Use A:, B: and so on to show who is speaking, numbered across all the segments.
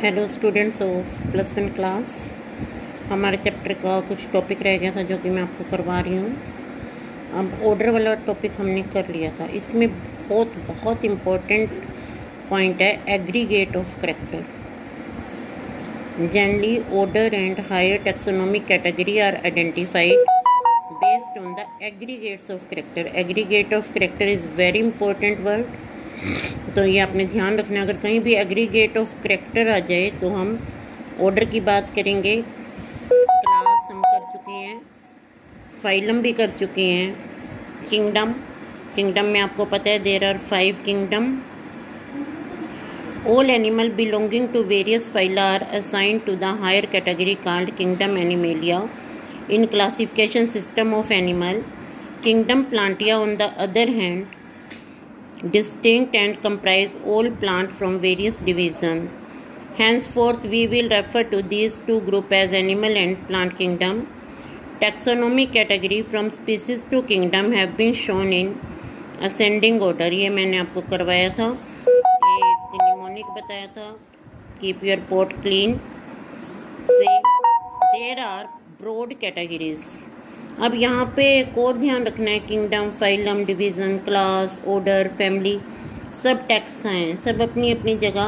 A: Hello students of +1 class. हमारे chapter का कुछ टॉपिक रह गया था जो कि मैं आपको करवा रही हूँ। अब ऑर्डर वाला टॉपिक हमने कर लिया था। इसमें बहुत इम्पोर्टेंट पॉइंट है aggregate of character. Generally order and higher taxonomic category are identified based on the aggregates of character. Aggregate of character is very important word, तो ये आपने ध्यान रखना। अगर कहीं भी एग्रीगेट ऑफ करैक्टर आ जाए तो हम ऑर्डर की बात करेंगे। क्लास हम कर चुके हैं, फाइलम भी कर चुके हैं। किंगडम में आपको पता है there are 5 kingdom. All animal belonging to various phyla are assigned to the higher category called kingdom animalia in classification system of animal. Kingdom plantae on the other hand distinct and comprise all plant from various division. Henceforth we will refer to these two group as animal and plant kingdom. Taxonomic category from species to kingdom have been shown in ascending order. ये मैंने आपको करवाया था, एक mnemonic बताया था, keep your pot clean. There are broad categories. अब यहाँ पे एक और ध्यान रखना है, kingdom, phylum, division, class, order, family सब टैक्स हैं, सब अपनी अपनी जगह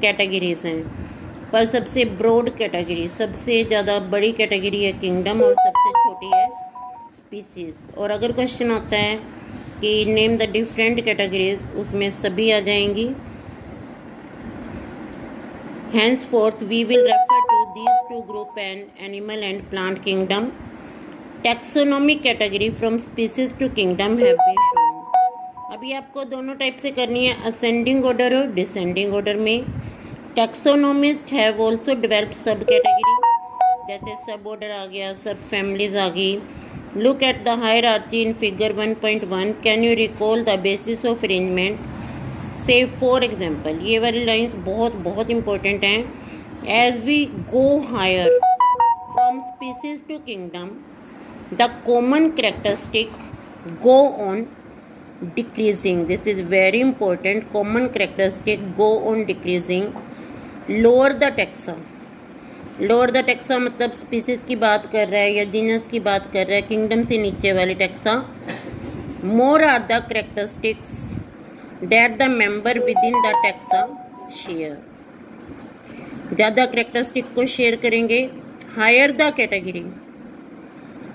A: कैटेगरीज हैं। पर सबसे ब्रॉड कैटेगरी, सबसे ज़्यादा बड़ी कैटेगरी है किंगडम और सबसे छोटी है स्पीसीज। और अगर क्वेश्चन आता है कि नेम द डिफरेंट कैटेगरीज, उसमें सभी आ जाएंगी। Henceforth we will refer to these two group and animal and plant kingdom. Taxonomic category from species to kingdom have been shown. अभी आपको दोनों टाइप से करनी है, असेंडिंग ऑर्डर और डिसेंडिंग ऑर्डर में। Taxonomist have also developed sub category, जैसे sub order आ गया, सब फैमिलीज आ गई। Look at the hierarchy in figure 1.1। Can you recall the basis of arrangement? Say for example, ये वाली लाइन्स बहुत इंपॉर्टेंट हैं। As we go higher from species to kingdom, the common characteristic go on decreasing. This is very important. Common characteristic go on decreasing. Lower the taxa. Lower the taxa मतलब species की बात कर रहा है या genus की बात कर रहा है, किंगडम से नीचे वाली taxa. More are the characteristics that the member within the taxa share. ज़्यादा characteristic को शेयर करेंगे। Higher the category.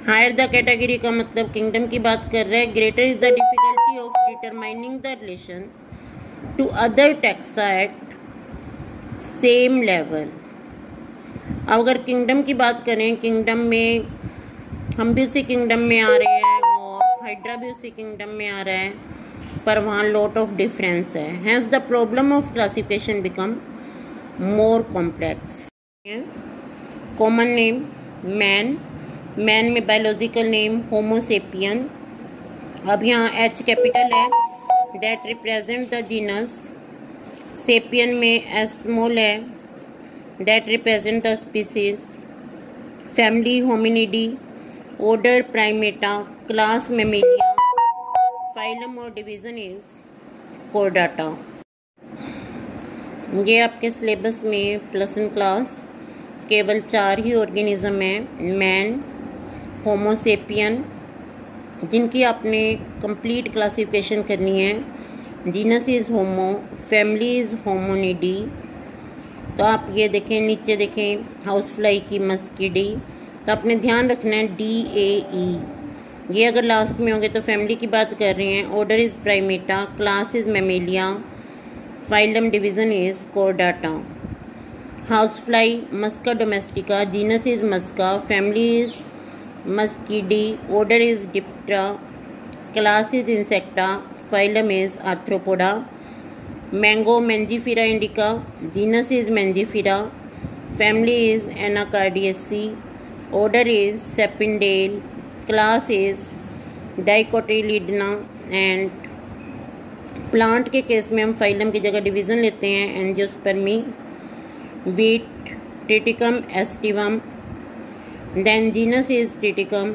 A: Higher the category का मतलब किंगडम की बात कर रहे हैं। Greater is the difficulty of determining the relation to other taxa at same level. अब अगर किंगडम की बात करें, किंगडम में हम भी उसी किंगडम में आ रहे हैं और हाइड्रा भी उसी किंगडम में आ रहा है, पर वहाँ लॉट ऑफ डिफरेंस है। Has the problem of classification become more complex. Common name man में बायोलॉजिकल नेम होमोसेपियन। अब यहाँ एच कैपिटल है, that represent the genus. Sapien में एस स्मॉल है, that represent the species. Family Hominidae, order Primata, class Mammalia, phylum और division is कोर्डाटा। ये आपके syllabus में +1 क्लास केवल 4 ही ऑर्गेनिज्म हैं, मैन, होमोसेपियन, जिनकी आपने कंप्लीट क्लासिफिकेशन करनी है। Genus is homo, family is hominidae. तो आप ये देखें, नीचे देखें हाउस फ्लाई की मस्किडी, तो आपने ध्यान रखना है DAE। ये अगर लास्ट में होंगे तो फैमिली की बात कर रहे हैं। Order is primata, class is mammalia, phylum division is chordata. House fly musca domestica, genus is musca, family is muscidae, order is diptera, class is insecta, phylum is arthropoda. Mango mangifera indica, genus is mangifera, family is anacardiaceae, order is sapindales, class is dicotyledonae. And plant के case में हम phylum की जगह division लेते हैं, angiospermae, wheat, triticum aestivum. Then genus is Triticum,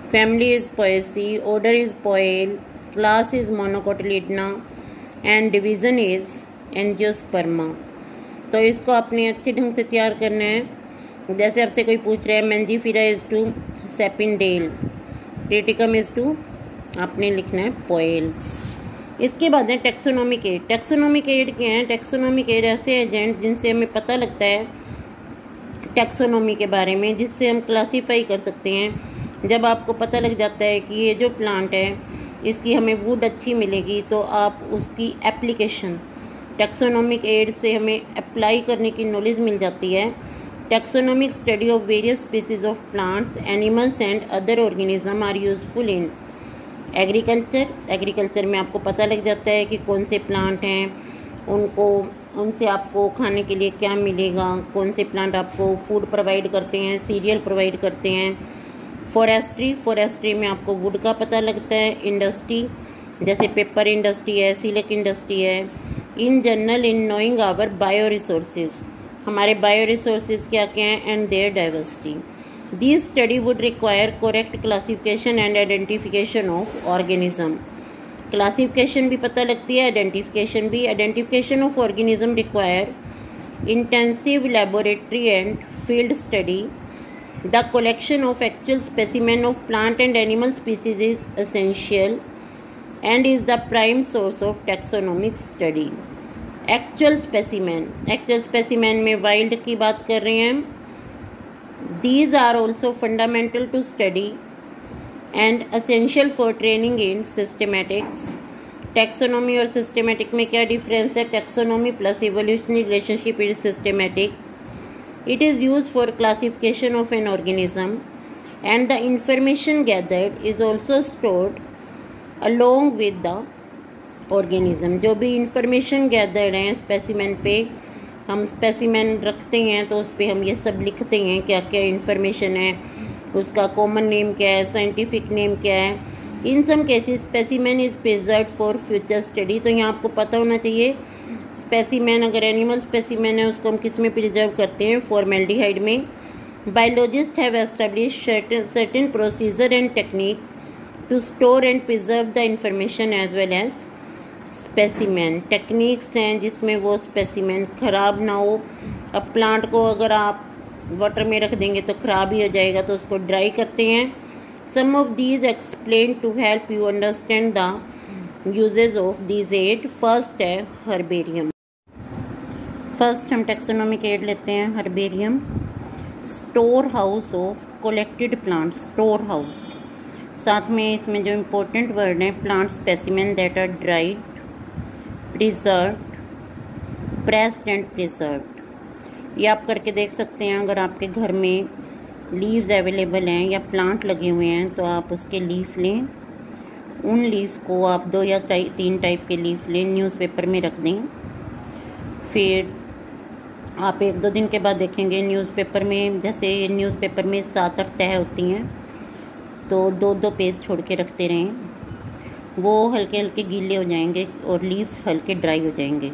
A: family is Poaceae, order is Poale, class is Monocotyledona, and division is Angiosperma. तो इसको आपने अच्छे ढंग से तैयार करना है। जैसे आपसे कोई पूछ रहा है mangifera is to sapindales, triticum is to, आपने लिखना है पोएल्स। इसके बाद है टैक्सोनॉमिक एड। टैक्सोनॉमिक एड क्या है? टैक्सोनॉमिक एड ऐसे एजेंट जिनसे हमें पता लगता है टैक्सोनॉमी के बारे में, जिससे हम क्लासीफाई कर सकते हैं। जब आपको पता लग जाता है कि ये जो प्लांट है इसकी हमें वुड अच्छी मिलेगी, तो आप उसकी एप्लीकेशन टैक्सोनॉमिक एड से हमें अप्लाई करने की नॉलेज मिल जाती है। Taxonomic study of various species of plants, animals and other organism are useful in agriculture. Agriculture में आपको पता लग जाता है कि कौन से प्लांट हैं, उनसे आपको खाने के लिए क्या मिलेगा, कौन से प्लांट आपको फूड प्रोवाइड करते हैं, सीरियल प्रोवाइड करते हैं। फॉरेस्ट्री में आपको वुड का पता लगता है। इंडस्ट्री जैसे पेपर इंडस्ट्री है, सिल्क इंडस्ट्री है। In general in knowing our bio resources, हमारे बायो रिसोर्सेज क्या क्या हैं and their diversity. This study would require correct classification and identification of organism. Classification भी पता लगती है, आइडेंटिफिकेशन भी। Identification of organism require intensive laboratory and field study. The collection of actual specimen of plant and animal species is essential and is the prime source of taxonomic study. Actual specimen में wild की बात कर रहे हैं। These are also fundamental to study and essential for training in systematics. Taxonomy और systematic में क्या difference है? Taxonomy plus evolutionary relationship is systematic. It is used for classification of an organism and the information gathered is also stored along with the organism. जो भी information gathered है specimen पे, हम specimen रखते हैं तो उस पर हम ये सब लिखते हैं क्या क्या इन्फॉर्मेशन है, उसका कॉमन नेम क्या है, साइंटिफिक नेम क्या है। In some cases specimen is preserved for future study. तो यहाँ आपको पता होना चाहिए स्पेसिमेन, अगर एनिमल स्पेसिमेन है उसको हम किस में प्रिजर्व करते हैं? फॉर्मेल्डिहाइड में। Biologist have establish certain procedure and technique to store and preserve the information as well as specimen. Techniques हैं जिसमें वो स्पेसिमेन ख़राब ना हो। अब प्लांट को अगर आप वाटर में रख देंगे तो ख़राब ही हो जाएगा, तो उसको ड्राई करते हैं। Some of these explain to help you understand the usages of these aid. First है हर्बेरियम। फर्स्ट हम टैक्सोनॉमिक एड लेते हैं herbarium. Store house of collected plants, store house. साथ में इसमें जो इम्पोर्टेंट वर्ड है plant specimen that are dried, preserved, pressed and preserved. ये आप करके देख सकते हैं। अगर आपके घर में लीव्स अवेलेबल हैं या प्लांट लगे हुए हैं तो आप उसके लीफ लें। उन लीफ को आप 2 या 3 टाइप के लीफ लें, न्यूज़पेपर में रख दें। फिर आप 1-2 दिन के बाद देखेंगे न्यूज़पेपर में, जैसे न्यूज़पेपर में 7-8 तह होती हैं, तो 2-2 पेज छोड़ के रखते रहें। वो हल्के हल्के गीले हो जाएंगे और लीफ हल्के ड्राई हो जाएंगे।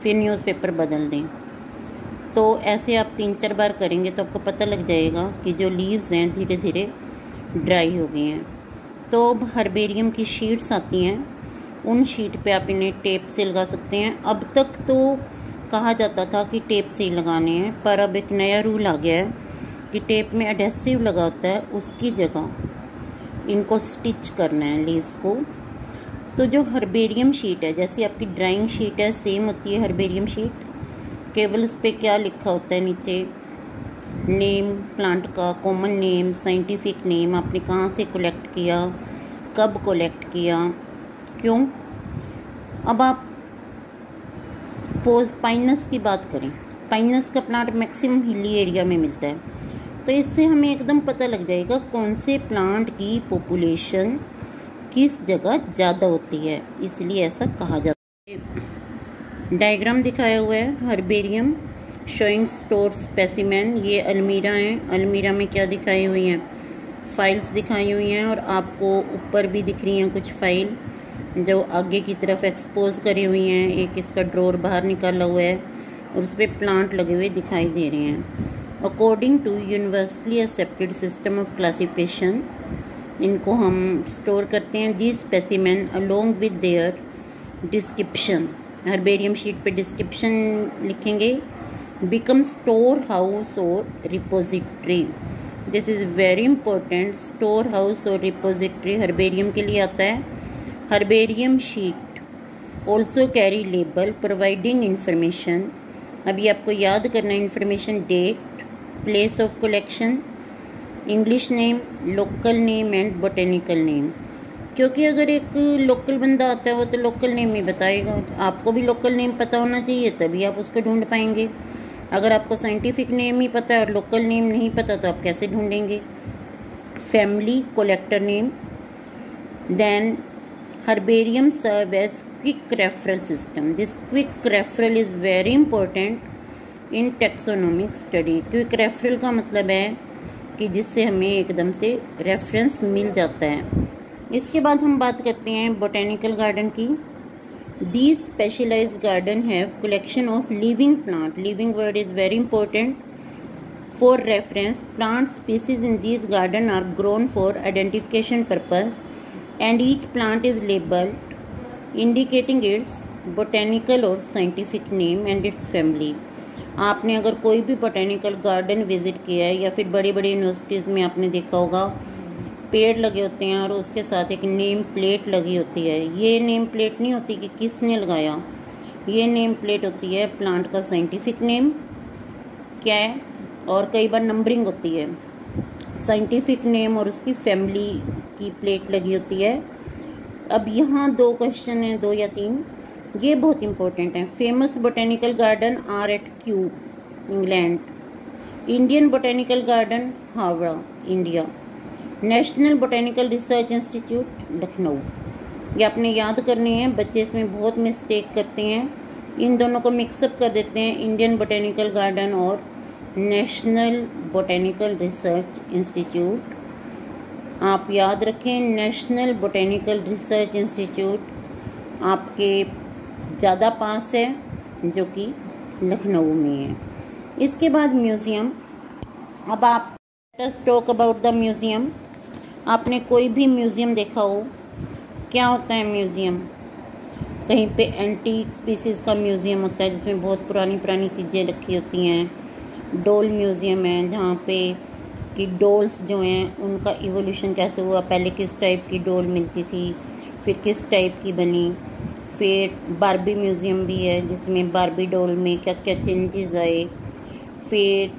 A: फिर न्यूज़पेपर बदल दें। तो ऐसे आप 3-4 बार करेंगे तो आपको पता लग जाएगा कि जो लीव्स हैं धीरे धीरे ड्राई हो गई हैं। तो हर्बेरियम की शीट्स आती हैं, उन शीट पे आप इन्हें टेप से लगा सकते हैं। अब तक तो कहा जाता था कि टेप से ही लगाने हैं, पर अब एक नया रूल आ गया है कि टेप में एडेसिव लगा होता है, उसकी जगह इनको स्टिच करना है लीव्स को। तो जो हर्बेरियम शीट है, जैसे आपकी ड्राइंग शीट है सेम होती है हर्बेरियम शीट, केवल उस पर क्या लिखा होता है नीचे, नेम प्लांट का, कॉमन नेम, साइंटिफिक नेम, आपने कहाँ से कलेक्ट किया, कब कलेक्ट किया, क्यों। अब आप सपोज पाइनस की बात करें, पाइनस का प्लांट मैक्सिमम हिली एरिया में मिलता है, तो इससे हमें एकदम पता लग जाएगा कौन से प्लांट की पॉपुलेशन किस जगह ज़्यादा होती है, इसलिए ऐसा कहा जाता है। डायग्राम दिखाया हुआ है हर्बेरियम शोइंग स्टोर स्पेसिमेन। ये अलमीरा हैं, अलमीरा में क्या दिखाई हुई हैं, फाइल्स दिखाई हुई हैं, और आपको ऊपर भी दिख रही हैं कुछ फाइल जो आगे की तरफ एक्सपोज करी हुई हैं। एक इसका ड्रॉर बाहर निकाला हुआ है और उस पर प्लांट लगे हुए दिखाई दे रहे हैं। According to universally accepted system of classification, इनको हम स्टोर करते हैं। The specimen along with their description, herbarium sheet पे डिस्क्रिप्शन लिखेंगे become storehouse or repository. This is very important. Storehouse और repository herbarium के लिए आता है. Herbarium sheet also carry label providing information. अभी आपको याद करना है information, date, place of collection, English name, local name and botanical name. क्योंकि अगर एक लोकल बंदा आता है वो तो लोकल नेम ही बताएगा. आपको भी लोकल नेम पता होना चाहिए तभी आप उसको ढूंढ पाएंगे. अगर आपको साइंटिफिक नेम ही पता है और लोकल नेम नहीं पता तो आप कैसे ढूंढेंगे. Family collector name. Then herbarium serve as quick referral system. This quick referral is very important in taxonomic study. Quick referral का मतलब है कि जिससे हमें एकदम से रेफरेंस मिल जाता है. इसके बाद हम बात करते हैं बोटेनिकल गार्डन की. These specialized garden have collection of living plant. Living word is very important. For reference, plant species in these garden are grown for identification purpose, and each plant is labeled, indicating its botanical or scientific name and its family. आपने अगर कोई भी botanical garden visit किया है या फिर बड़ी बड़ी यूनिवर्सिटीज़ में आपने देखा होगा पेड़ लगे होते हैं और उसके साथ एक नेम प्लेट लगी होती है. ये नेम प्लेट नहीं होती कि किसने लगाया, ये नेम प्लेट होती है प्लांट का साइंटिफिक नेम क्या है और कई बार नंबरिंग होती है. साइंटिफिक नेम और उसकी फैमिली की प्लेट लगी होती है. अब यहाँ 2 क्वेश्चन हैं, 2 या 3, ये बहुत इंपॉर्टेंट हैं. Famous botanical garden are at Kew, England. Indian botanical garden Howrah, India. National botanical research institute, Lucknow. ये आपने याद करनी है. बच्चे इसमें बहुत मिस्टेक करते हैं, इन दोनों को मिक्सअप कर देते हैं, इंडियन बोटेनिकल गार्डन और नेशनल बोटेनिकल रिसर्च इंस्टीट्यूट. आप याद रखें नेशनल बोटेनिकल रिसर्च इंस्टीट्यूट आपके ज़्यादा पास है जो कि लखनऊ में है. इसके बाद म्यूज़ियम. अब आप टॉक अबाउट द म्यूज़ियम. आपने कोई भी म्यूज़ियम देखा हो, क्या होता है म्यूज़ियम? कहीं पे एंटीक पीसेस का म्यूज़ियम होता है जिसमें बहुत पुरानी पुरानी चीज़ें रखी होती हैं. डॉल म्यूज़ियम है जहाँ पे कि डॉल्स जो हैं उनका इवोल्यूशन कैसे हुआ, पहले किस टाइप की डॉल मिलती थी, फिर किस टाइप की बनी. फिर बारबी म्यूज़ियम भी है जिसमें बारबी डॉल में क्या क्या चेंजेस आए. फिर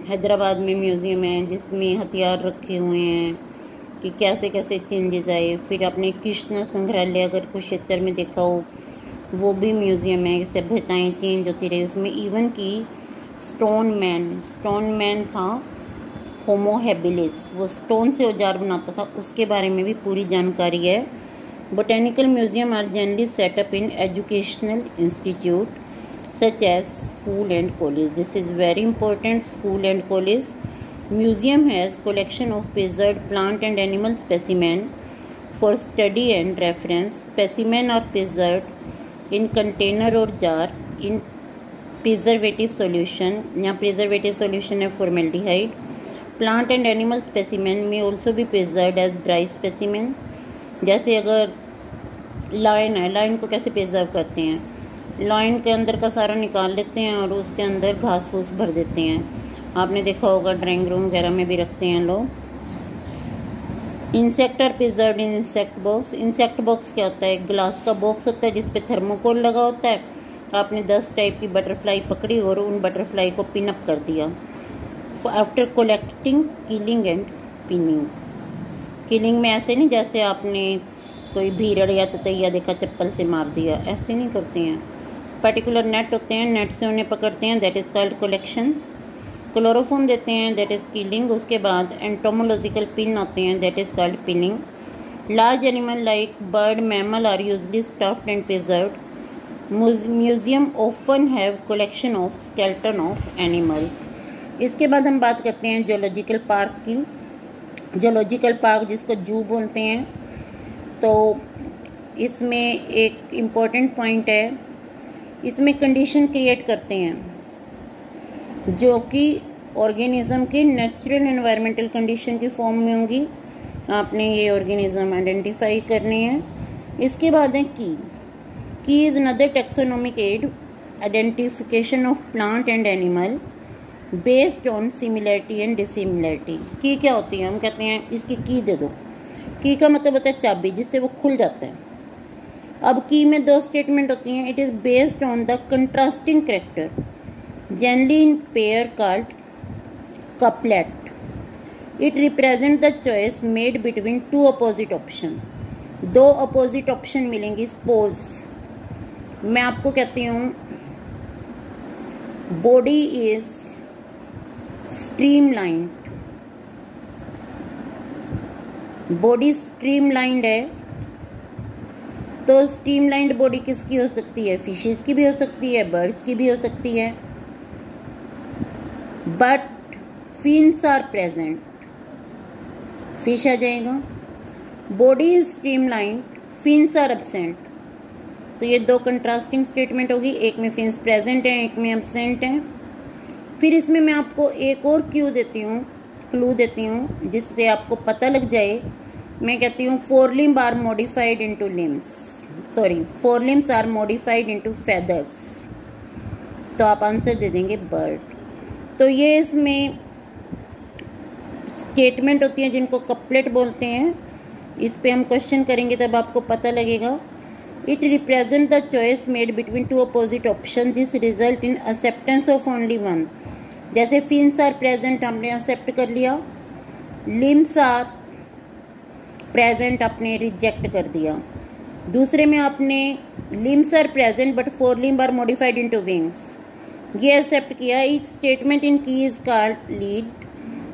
A: हैदराबाद में म्यूज़ियम है जिसमें हथियार रखे हुए हैं कि कैसे कैसे चेंजेस आए. फिर आपने कृष्णा संग्रहालय अगर कुरुक्षेत्र में देखा हो वो भी म्यूज़ियम है. सभ्यताएं चेंज होती रही उसमें. इवन की स्टोन मैन था होमो हैबिलिस, वो स्टोन से औजार बनाता था, उसके बारे में भी पूरी जानकारी है. Botanical museum are generally set up in educational institute such as school and college. This is very important. School and college. Museum has collection of preserved plant and animal specimen for study and reference. Specimen are preserved in container or jar in preservative solution. यहाँ preservative solution है formaldehyde. Plant and animal specimen may also be preserved as dry specimen. जैसे अगर line है, line को कैसे preserve करते हैं, line के अंदर का सारा निकाल लेते हैं और उसके अंदर घास फूस भर देते हैं. आपने देखा होगा ड्राइंग रूम वगैरह में भी रखते हैं लोग. Insect are preserved in insect box. Insect box क्या होता है? ग्लास का बॉक्स होता है जिसपे थर्मोकोल लगा होता है. आपने 10 टाइप की बटरफ्लाई पकड़ी और उन बटरफ्लाई को पिन अप कर दिया. After collecting, killing and pinning. Killing में ऐसे नहीं जैसे आपने कोई भीड़ या ततैया देखा चप्पल से मार दिया, ऐसे नहीं करते हैं. पर्टिकुलर नेट होते हैं, नेट से उन्हें पकड़ते हैं, that is called collection. Chloroform देते हैं, दैट इज किलिंग. उसके बाद एंटोमोलॉजिकल पिन आते हैं, that is called pinning. Large animal like bird, mammal are usually stuffed and preserved. Museum often have collection of skeleton of animals. इसके बाद हम बात करते हैं जूलॉजिकल पार्क की. जूलॉजिकल पार्क जिसको जू बोलते हैं, तो इसमें एक इम्पॉर्टेंट पॉइंट है, इसमें कंडीशन क्रिएट करते हैं जो कि ऑर्गेनिज्म के नेचुरल एनवायरमेंटल कंडीशन की फॉर्म में होंगी. आपने ये ऑर्गेनिज्म आइडेंटिफाई करने हैं. इसके बाद है की is another taxonomic aid. Identification of plant and animal based on similarity and dissimilarity. की क्या होती है? हम कहते हैं इसकी की दे दो। की का मतलब होता है चाबी, जिससे वो खुल जाता है। अब की में दो स्टेटमेंट होती हैं। It is based on the contrasting character generally in pair called couplet. It represent the choice made between two opposite option. दो अपोजिट ऑप्शन मिलेंगी। सपोज मैं आपको कहती हूँ body is streamlined, body streamlined है, तो स्ट्रीमलाइंड बॉडी किसकी हो सकती है? फिशेस की भी हो सकती है, बर्ड्स की भी हो सकती है। But fins are present, fish आ जाएगा। Body is streamlined, fins are absent. तो ये दो कंट्रास्टिंग स्टेटमेंट होगी, एक में फिन्स प्रेजेंट है, एक में एब्सेंट है। फिर इसमें मैं आपको एक और क्लू देती हूँ जिससे आपको पता लग जाए। मैं कहती हूँ fore limb are modified into limbs, sorry fore limbs are modified into feathers. तो आप आंसर दे देंगे बर्ड। तो ये इसमें स्टेटमेंट होती हैं जिनको कपलेट बोलते हैं। इस पे हम क्वेश्चन करेंगे तब आपको पता लगेगा। It represent the choice made between two opposite option this result in acceptance of only one. जैसे फिन्स आर प्रेजेंट आपने एक्सेप्ट कर लिया, लिम्स आर प्रेजेंट आपने रिजेक्ट कर दिया। दूसरे में आपने limbs are present but fore limb are modified into wings, ये एक्सेप्ट किया। Each statement in key is called lead.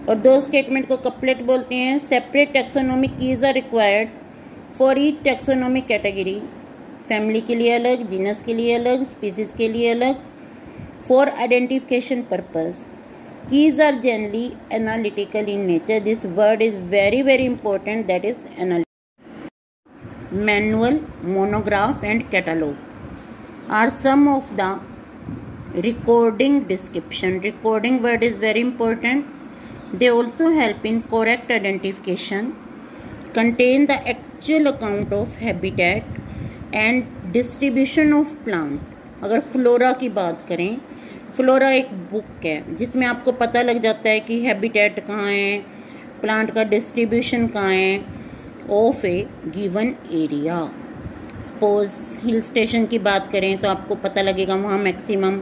A: और दो स्टेटमेंट को कपलेट बोलते हैं। Separate taxonomic keys are required for each taxonomic category. Family के लिए अलग, जीनस के लिए अलग, स्पीसीज के लिए अलग, for identification purpose. Keys are generally analytical in nature. This word is very very important, that is analytical. Manual, monograph and catalogue are some of the recording description. Recording word is very important. They also help in correct identification, contain the actual account of habitat and distribution of plant. अगर flora की बात करें, flora एक book है जिसमें आपको पता लग जाता है कि हैबिटेट कहाँ है, प्लांट का डिस्ट्रीब्यूशन कहाँ है of A given area. Suppose hill station की बात करें तो आपको पता लगेगा वहाँ मैक्सिमम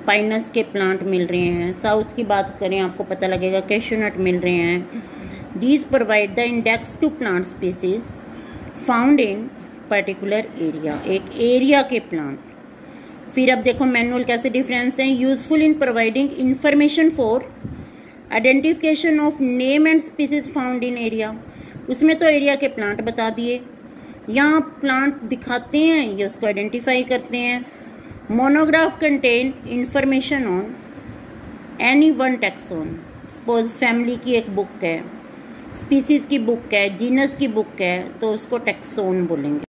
A: पाइनस के प्लांट मिल रहे हैं। साउथ की बात करें आपको पता लगेगा कैशूनट मिल रहे हैं। These provide the index to plant species found in particular area, एक एरिया के प्लांट। फिर अब देखो मैनुअल कैसे डिफरेंस है। Useful in providing information for identification of name and species found in area. उसमें तो एरिया के प्लांट बता दिए, यहाँ प्लांट दिखाते हैं, ये उसको आइडेंटिफाई करते हैं। Monograph contain information on any one taxon. Suppose family की एक बुक है, स्पीसीज की बुक है, जीनस की बुक है, तो उसको टैक्सोन बोलेंगे।